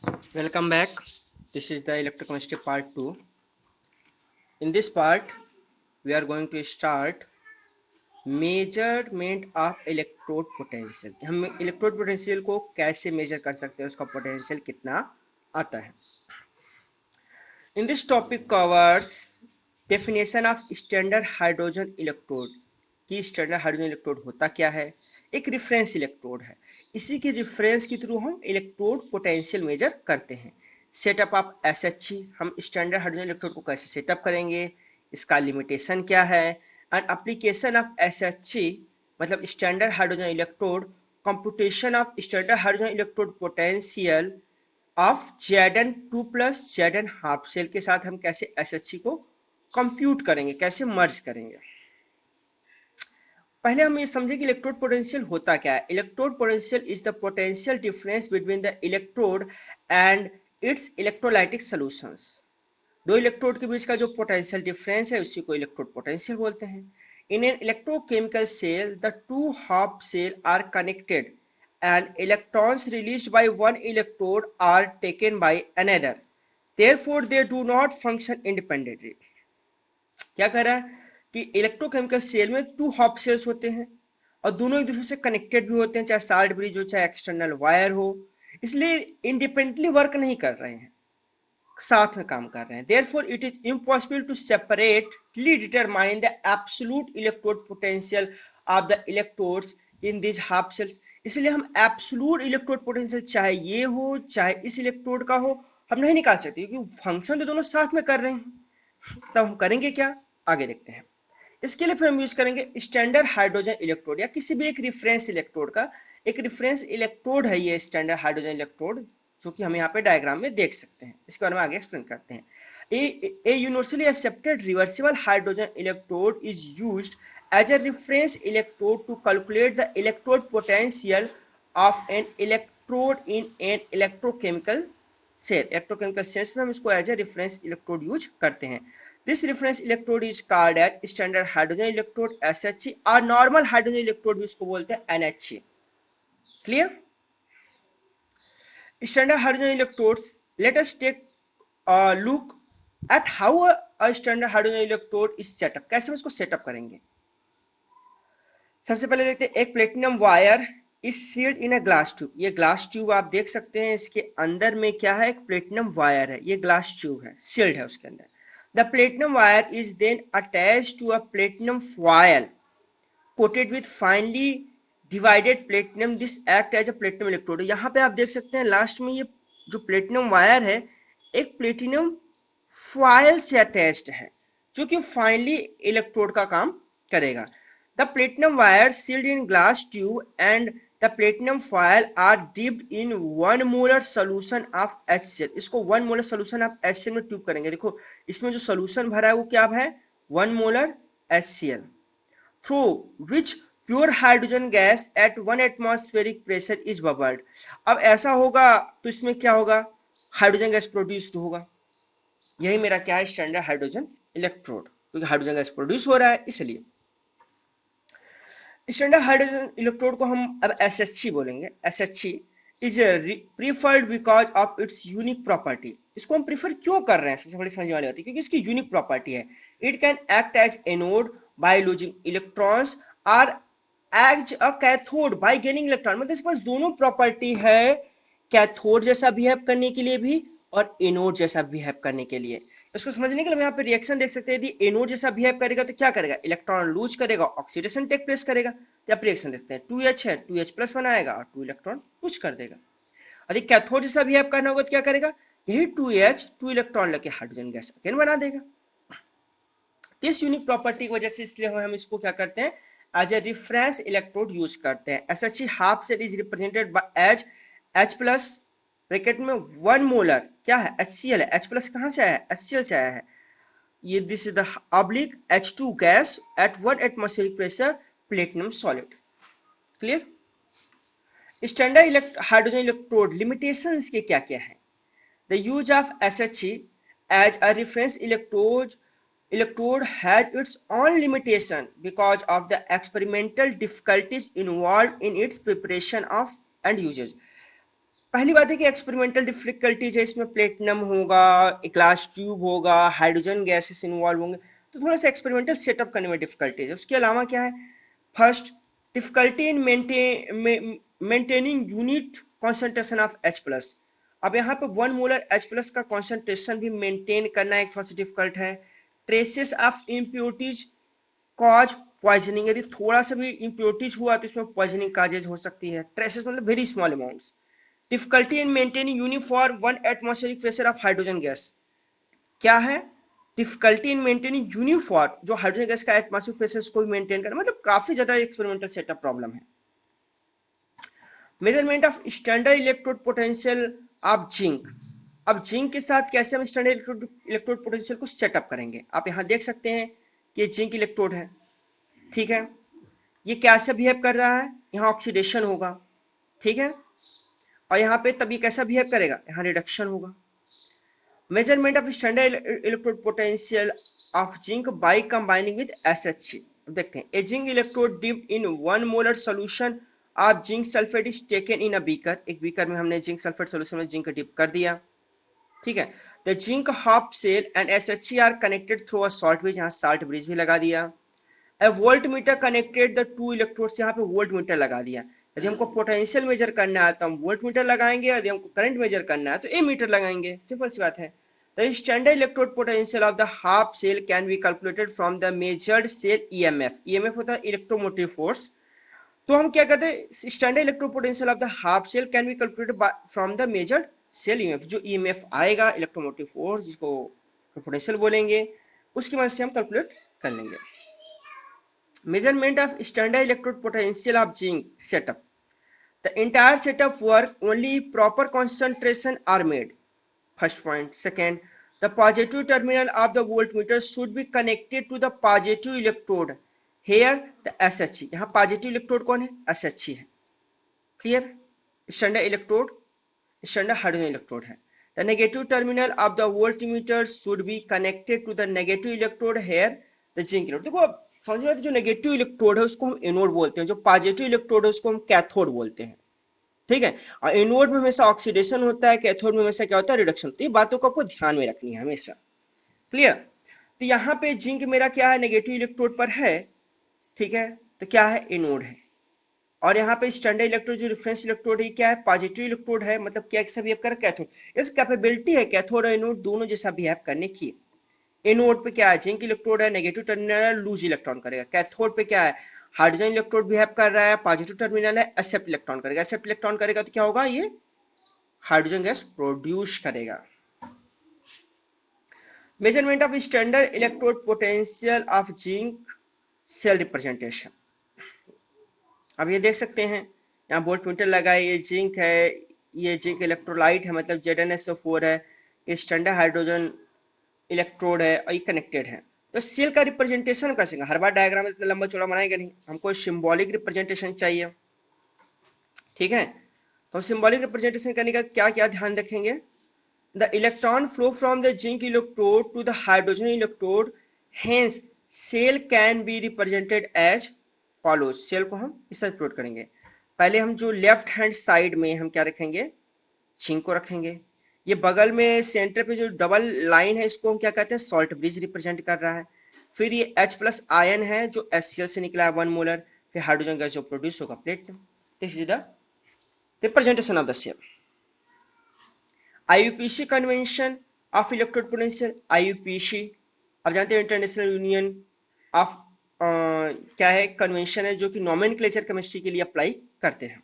Welcome back. This is the electrochemistry part 2. In this part, we are going to start measurement of electrode potential. हम electrode potential को कैसे major कर सकते हैं, उसका potential कितना आता है. In this topic covers definition of standard hydrogen electrode. कि स्टैंडर्ड हाइड्रोजन इलेक्ट्रोड होता क्या है, एक रिफरेंस इलेक्ट्रोड है. इसी के रिफरेंस के थ्रू हम इलेक्ट्रोड पोटेंशियल मेजर करते हैं. सेटअप ऑफ एसएचई, हम स्टैंडर्ड हाइड्रोजन इलेक्ट्रोड को कैसे सेटअप करेंगे, इसका लिमिटेशन क्या है, एंड एप्लीकेशन ऑफ एसएचई मतलब standard hydrogen electrode, computation of standard hydrogen electrode potential of Zn2 plus Zn half cell के साथ हम कैसे एसएचई को कंप्यूट करेंगे, कैसे मर्ज करेंगे. पहले हम ये समझे कि इलेक्ट्रोड पोटेंशियल होता क्या है. Electrode potential is the potential difference between the electrode and it's electrolytic solutions. दो इलेक्ट्रोड के बीच का जो पोटेंशियल डिफरेंस है उसी को इलेक्ट्रोड पोटेंशियल बोलते हैं. In an electrochemical cell the two half cell are connected and electrons released by one electrode are taken by another. Therefore, they do not function independently. क्या कर रहा है कि इलेक्ट्रोकेमिकल सेल में टू हाफ सेल्स होते हैं और दोनों एक दूसरे से कनेक्टेड भी होते हैं, चाहे साल्ट ब्रिज हो चाहे एक्सटर्नल वायर हो, इसलिए इंडिपेंडेंटली वर्क नहीं कर रहे हैं, साथ में काम कर रहे हैं. Therefore, it is impossible to separately determine the absolute electrode potential of the electrodes in these half cells. इसलिए हम एब्सोल्यूट इलेक्ट्रोड पोटेंशियल चाहे ये हो चाहे इस इलेक्ट्रोड का हो हम नहीं निकाल सकते, क्योंकि फंक्शन तो दोनों साथ में कर रहे हैं. तब हम करेंगे क्या, आगे देखते हैं. इसके लिए फिर हम यूज करेंगे स्टैंडर्ड हाइड्रोजन इलेक्ट्रोड या किसी भी एक रिफरेंस इलेक्ट्रोड का. एक रिफरेंस इलेक्ट्रोड है ये स्टैंडर्ड हाइड्रोजन इलेक्ट्रोड, जो कि हम यहाँ पे डायग्राम में देख सकते हैं. इसके बारे में आगे एक्सप्लेन करते हैं. A universally accepted reversible hydrogen electrode is used as a reference electrode to calculate the electrode potential of an electrode in an electrochemical cell. electrochemical cells में हम इसको as a reference electrode use करते हैं. This reference electrode is called as standard hydrogen electrode SHE और normal hydrogen electrode भी इसको बोलते हैं NHE. Clear? Standard hydrogen electrodes. Let us take a look at how a standard hydrogen electrode is set up. कैसे हम इसको setup करेंगे. सबसे पहले देखते हैं, एक platinum wire is sealed in a glass tube. ये ग्लास ट्यूब आप देख सकते हैं, इसके अंदर में क्या है, एक प्लेटिनम वायर है, ये ग्लास ट्यूब है, सील्ड है उसके अंदर. The platinum wire is then attached to a platinum foil coated with finally divided platinum. This act as a platinum electrode. यहाँ पे आप देख सकते हैं लास्ट में ये जो प्लेटिनम वायर है एक प्लेटिनम फॉयल से अटैच्ड है, जो कि फाइनली इलेक्ट्रोड का काम करेगा. The platinum wire sealed in glass tube and the platinum foil are dipped in 1 molar solution of HCl. इसको 1 molar solution of HCl में ट्यूब करेंगे. देखो इसमें जो सोल्यूशन भरा है वो क्या है, 1 molar HCl, through which pure hydrogen gas at 1 atmospheric pressure is bubbled. अब ऐसा होगा तो इसमें क्या होगा, हाइड्रोजन गैस प्रोड्यूस होगा. यही मेरा क्या है, स्टैंडर्ड हाइड्रोजन इलेक्ट्रोड, क्योंकि हाइड्रोजन गैस प्रोड्यूस हो रहा है इसलिए. स्टैंडर्ड हाइड्रोजन इलेक्ट्रोड को हम अब एसएचई बोलेंगे. SHE is preferred because of its unique property. इसको हम प्रीफर क्यों कर रहे हैं, सबसे बड़ी समझने वाली बात है, क्योंकि इसकी यूनिक प्रॉपर्टी है. It can act as anode by losing electrons और as a cathode by gaining electron. मतलब इसके पास दोनों प्रॉपर्टी है, कैथोड जैसा बिहेव करने के लिए भी और एनोड जैसा बिहेव करने के लिए. इसको समझने के लिए हम यहाँ पे रिएक्शन देख सकते हैं. यदि एनोड जैसा बिहेव करेगा तो क्या करेगा, इलेक्ट्रॉन लूज करेगा, ऑक्सीडेशन टेक प्लेस करेगा. या रिएक्शन देखते हैं, 2H है, 2H प्लस बनाएगा और 2 इलेक्ट्रॉन पुश कर देगा. यदि कैथोड जैसा बिहेव करना होगा तो क्या करेगा, यही 2H 2 इलेक्ट्रॉन लेके हाइड्रोजन गैस अगेन बना देगा. इस यूनिक प्रॉपर्टी की वजह से इसलिए हम इसको क्या करते हैं, as a reference electrode use करते हैं. SHE half cell is represented by as H plus bracket में 1 मोलर क्या है, HCl है. H प्लस कहां से आया है, HCl से आया है. ये this is the oblique H2 gas at 1 atmospheric pressure platinum solid. Clear. Standard hydrogen electrode limitations के क्या क्या है. The use of SHE as a reference electrode has its own limitation because of the experimental difficulties involved in its preparation of and usage. पहली बात है कि experimental difficulties है, इसमें प्लेटिनम होगा, एक ग्लास ट्यूब होगा, हाइड्रोजन गैसेस इन्वॉल्व होंगे, तो थोड़ा सा एक्सपेरिमेंटल सेटअप करने में डिफिकल्टीज है। उसके अलावा क्या है, first difficulty in maintaining unit concentration of H+। अब यहाँ पे 1 मोलर H+ का कॉन्सेंट्रेशन भी मेंटेन करना एक थोड़ा सा डिफिकल्ट है। Traces of impurities cause poisoning, यदि थोड़ा सा भी इम्प्योरिटीज हुआ तो इसमें पॉइजनिंग काजेज हो सकती है। ट्रेसेस मतलब very small amounts. Difficulty in maintaining uniform 1 atmospheric pressure of hydrogen gas, क्या है, डिफिकल्टी इन मेंटेनिंग यूनिफॉर्म, जो हाइड्रोजन गैस का एटमॉस्फेरिक प्रेशर को भी मेंटेन करना, मतलब काफी ज्यादा एक्सपेरिमेंटल सेटअप प्रॉब्लम है। Measurement of standard electrode potential of zinc. अब जिंक के साथ कैसे हम स्टैंडर्ड इलेक्ट्रोड पोटेंशियल को सेटअप करेंगे, आप यहाँ देख सकते हैं कि जिंक इलेक्ट्रोड है, ठीक है, ये कैसे बिहेव कर रहा है, यहाँ ऑक्सीडेशन होगा, ठीक है, और यहाँ पे तब ये कैसा बिहेव करेगा, यहाँ रिडक्शन होगा। Measurement of standard electrode potential of zinc by combining with SH3। देखते हैं, a zinc electrode dipped in 1 molar solution of zinc sulphate is taken in a beaker. एक बीकर में हमने जिंक सल्फेट सॉल्यूशन में zinc dip कर दिया, ठीक है। The zinc half cell and SH3 are connected through a salt bridge, यहाँ salt bridge भी लगा दिया। A voltmeter connected the 2 electrodes, यहाँ पे वोल्ट मीटर लगा दिया। यदि हमको पोटेंशियल मेजर करना है तो हम वोल्ट मीटर लगाएंगे, यदि हमको करंट मेजर करना है तो ए मीटर लगाएंगे, सिंपल सी बात है। The standard electrode potential of the half cell can be calculated from the measured cell EMF। EMF होता है इलेक्ट्रोमोटिव फोर्स। तो हम क्या करते हैं, standard electrode potential of the half cell can be calculated from the measured cell EMF। जो EMF आएगा electromotive force, जिसको पोटेंशियल बोलेंगे, उसकी मदद से हम कैलकुलेट कर लेंगे। Measurement of standard electrode potential of zinc setup. The entire setup work only proper concentration are made. First point. Second, the positive terminal of the voltmeter should be connected to the positive electrode. Here the SH। यहाँ positive electrode कौन है, SH है, clear। Standard electrode, standard hydrogen electrode है। The negative terminal of the voltmeter should be connected to the negative electrode, here the zinc electrode। देखो समझ में, जो negative electrode है उसको हम एनोड बोलते हैं, जो पॉजिटिव इलेक्ट्रोड है उसको हम कैथोड बोलते हैं, ठीक है। और एनोड में हमेशा ऑक्सीडेशन होता है, कैथोड में हमेशा क्या होता है, रिडक्शन। तो ये बातों को आपको ध्यान में रखनी है हमेशा, क्लियर। तो यहाँ पे जिंक मेरा क्या है, नेगेटिव इलेक्ट्रोड पर है, ठीक है, तो क्या है, एनोड है। और यहाँ पे स्टैंडर्ड इलेक्ट्रोड जो रेफरेंस इलेक्ट्रोड है क्या है, पॉजिटिव इलेक्ट्रोड है, मतलब क्या कैसा बिहेव कर, कैथोड। इस कैपेबिलिटी है कैथोड और एनोड दोनों जैसा बिहेव करने की। एनोड पे क्या है, जिंक इलेक्ट्रोड है, नेगेटिव टर्मिनल है, लूज इलेक्ट्रॉन करेगा। कैथोड पे क्या है, हाइड्रोजन इलेक्ट्रोड बिहेव कर रहा है, पॉजिटिव टर्मिनल है, एक्सेप्ट इलेक्ट्रॉन करेगा। एक्सेप्ट इलेक्ट्रॉन करेगा तो क्या होगा, ये हाइड्रोजन गैस प्रोड्यूस करेगा। Measurement of standard electrode potential of zinc cell representation. अब ये देख सकते हैं, यहाँ वोल्ट मीटर लगा है, ये जिंक है, ये जिंक इलेक्ट्रोलाइट है, मतलब ZnSO4 है, ये स्टैंडर्ड हाइड्रोजन इलेक्ट्रोड है और ये कनेक्टेड है। तो सेल का रिप्रेजेंटेशन कैसे, हर बार डायग्राम इतना लंबा चौड़ा बनाएगा नहीं, हमको सिंबॉलिक रिप्रेजेंटेशन चाहिए, ठीक है। तो सिंबॉलिक रिप्रेजेंटेशन करने का क्या क्या ध्यान रखेंगे, the electron flow from the zinc electrode to the hydrogen electrode, hence cell can be represented as follows. Cell को हम इस तरह रिप्रेजेंट करेंगे, पहले हम जो लेफ्ट हैंड साइड में हम क्या रखेंगे, जिंक को रखेंगे। ये बगल में सेंटर पे जो डबल लाइन है इसको हम क्या कहते हैं, सॉल्ट ब्रिज रिप्रेजेंट कर रहा है। फिर ये H+ आयन है जो HCl से निकला है 1 मोलर, फिर हाइड्रोजन गैस जो प्रोड्यूस होगा plate. This is the representation of the cell. IUPAC convention of electrode potential. IUPAC आप जानते हैं इंटरनेशनल यूनियन ऑफ क्या है, कन्वेंशन है जो कि नोमेनक्लेचर केमिस्ट्री के लिए अप्लाई करते हैं।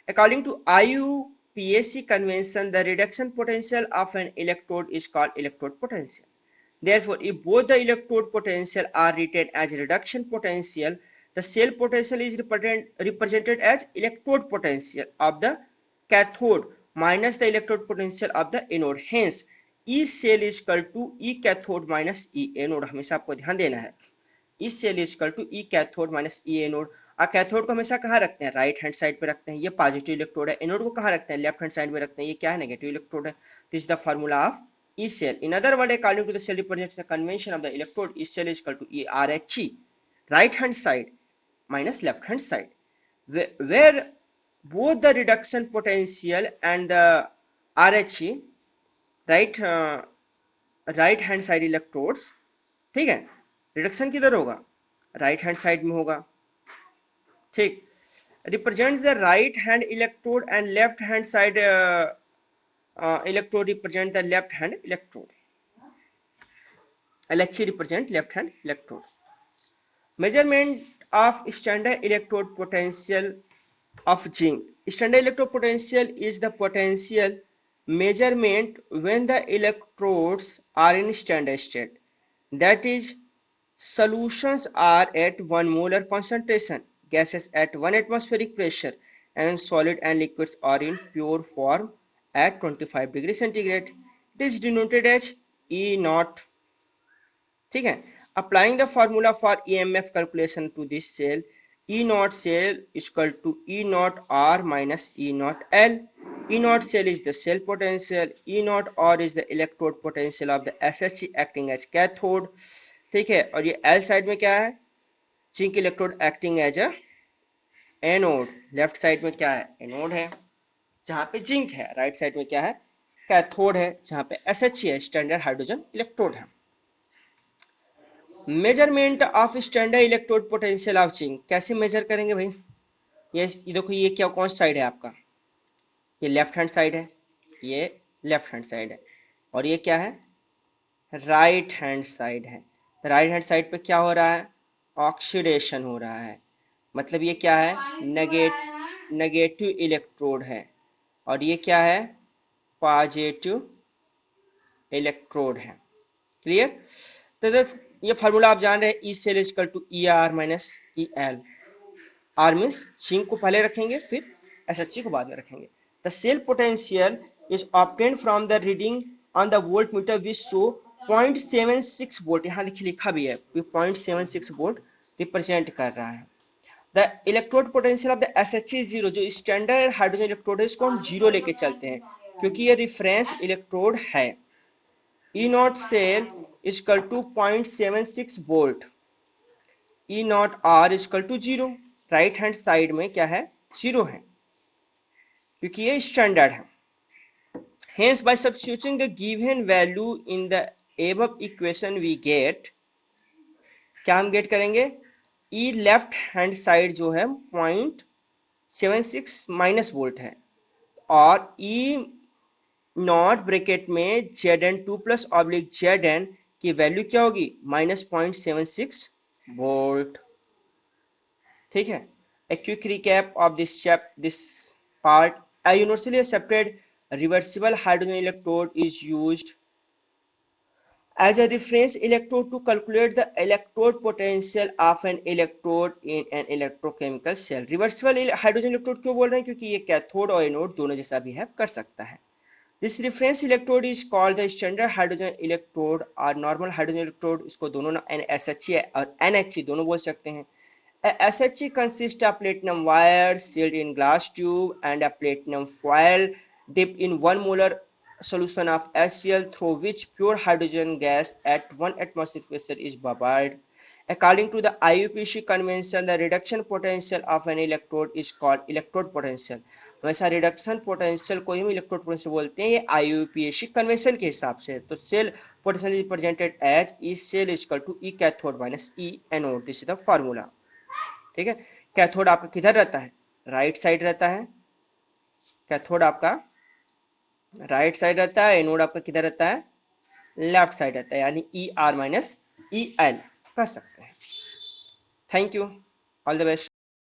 According to IUPAC convention, the reduction potential of an electrode is called electrode potential. Therefore, if both the electrode potential are written as reduction potential, the cell potential is represented as electrode potential of the cathode minus the electrode potential of the anode. Hence, E cell is equal to E cathode minus E anode. हमेशा आपको ध्यान देना है, E cell is equal to E cathode minus E anode। Cathode को हमेशा कहाँ रखते हैं, राइट हैंड साइड पे रखते हैं, ये पॉजिटिव इलेक्ट्रोड है। एनोड को कहाँ रखते हैं, लेफ्ट हैंड साइड में रखते हैं, ये क्या है, नेगेटिव इलेक्ट्रोड है। This is the formula of E cell. In other word, according to the cell representation convention of the electrode, E cell is equal to E R H E, right hand side minus left hand side, where both the reduction potential and the RHE right hand side electrodes, ठीक है, reduction किधर होगा, right hand side में होगा, ठीक, represents the right hand electrode and left hand side electrode represent the left hand electrode. LHC represent left hand electrode. Measurement of standard electrode potential of zinc. Standard electrode potential is the potential measurement when the electrodes are in standard state, that is solutions are at 1 molar concentration, gases at 1 atmospheric pressure, and solid and liquids are in pure form at 25 degree centigrade. It is denoted as E naught. ठीक है, applying the formula for EMF calculation to this cell, E naught cell is equal to E naught R minus E naught L. E naught cell is the cell potential, E naught R is the electrode potential of the SHC acting as cathode, ठीक है, और ये L side में क्या है, zinc electrode acting as a anode, left side में क्या है, एनोड है जहां पे जिंक है, राइट साइड में क्या है, कैथोड है जहां पे SHC है, स्टैंडर्ड हाइड्रोजन इलेक्ट्रोड है। Measurement of standard electrode potential of zinc, कैसे मेजर करेंगे भाई, ये देखो ये क्या, कौन सा साइड है आपका, ये लेफ्ट हैंड साइड है, ये लेफ्ट हैंड साइड है, और ये क्या है, राइट हैंड साइड है। राइट हैंड साइड पे क्या हो रहा है, ऑक्सीडेशन हो रहा है, मतलब ये क्या है, नेगेटिव इलेक्ट्रोड है, और ये क्या है, पॉजिटिव इलेक्ट्रोड है। क्लियर, तो ये फार्मूला आप जान रहे हैं, E cell is equal to E R minus E L. R means zinc को पहले रखेंगे, फिर SHC को बाद में रखेंगे। The cell potential is obtained from the reading on the volt metre which show 0.76 volt, यहाँ देखिए लिखा भी है 0.76 वोल्ट रिप्रेजेंट कर रहा है। The electrode potential of the SHC is 0, जो स्टैंडर्ड हाइड्रोजन इलेक्ट्रोड है इसको हम 0 लेके चलते हैं क्योंकि ये रिफरेंस इलेक्ट्रोड है। E naught cell is equal to 0.76 volt, E naught R is equal to 0, right hand side में क्या है, 0 है क्योंकि ये स्टैंडर्ड है। Hence by substituting the given value in the above equation we get, क्या हम गेट करेंगे, E लेफ्ट हैंड साइड जो है 0.76 माइनस वोल्ट है, और E नॉट ब्रैकेट में Zn2 प्लस ऑब्लिक Zn की वैल्यू क्या होगी, -0.76 वोल्ट। ठीक है, a quick recap of this part, a universally accepted reversible hydrogen electrode is used as a reference electrode to calculate the electrode potential of an electrode in an electrochemical cell। Reversible hydrogen electrode क्यों बोल रहे हैं, क्योंकि ये cathode और anode दोनों जैसा behave कर सकता है। This reference electrode is called the standard hydrogen electrode or normal hydrogen electrode, इसको दोनों SHC और NHC दोनों बोल सकते हैं। A SHC consists of platinum wire sealed in glass tube and a platinum foil dipped in 1 molar solution of HCl through which pure hydrogen gas at 1 atmospheric pressure is bubbled. According to the IUPAC convention, the reduction potential of an electrode is called electrode potential। वैसा reduction potential को हम electrode potential बोलते हैं, ये IUPAC convention के हिसाब से। तो cell potential is represented as E cell is equal to E cathode minus E anode, this is the formula. ठीक है, कैथोड आपका किधर रहता है, राइट साइड रहता है, कैथोड आपका राइट साइड रहता है, एनोड आपका किधर रहता है, लेफ्ट साइड रहता है, यानी ई आर माइनस ई एल कह सकते हैं। Thank you, all the best.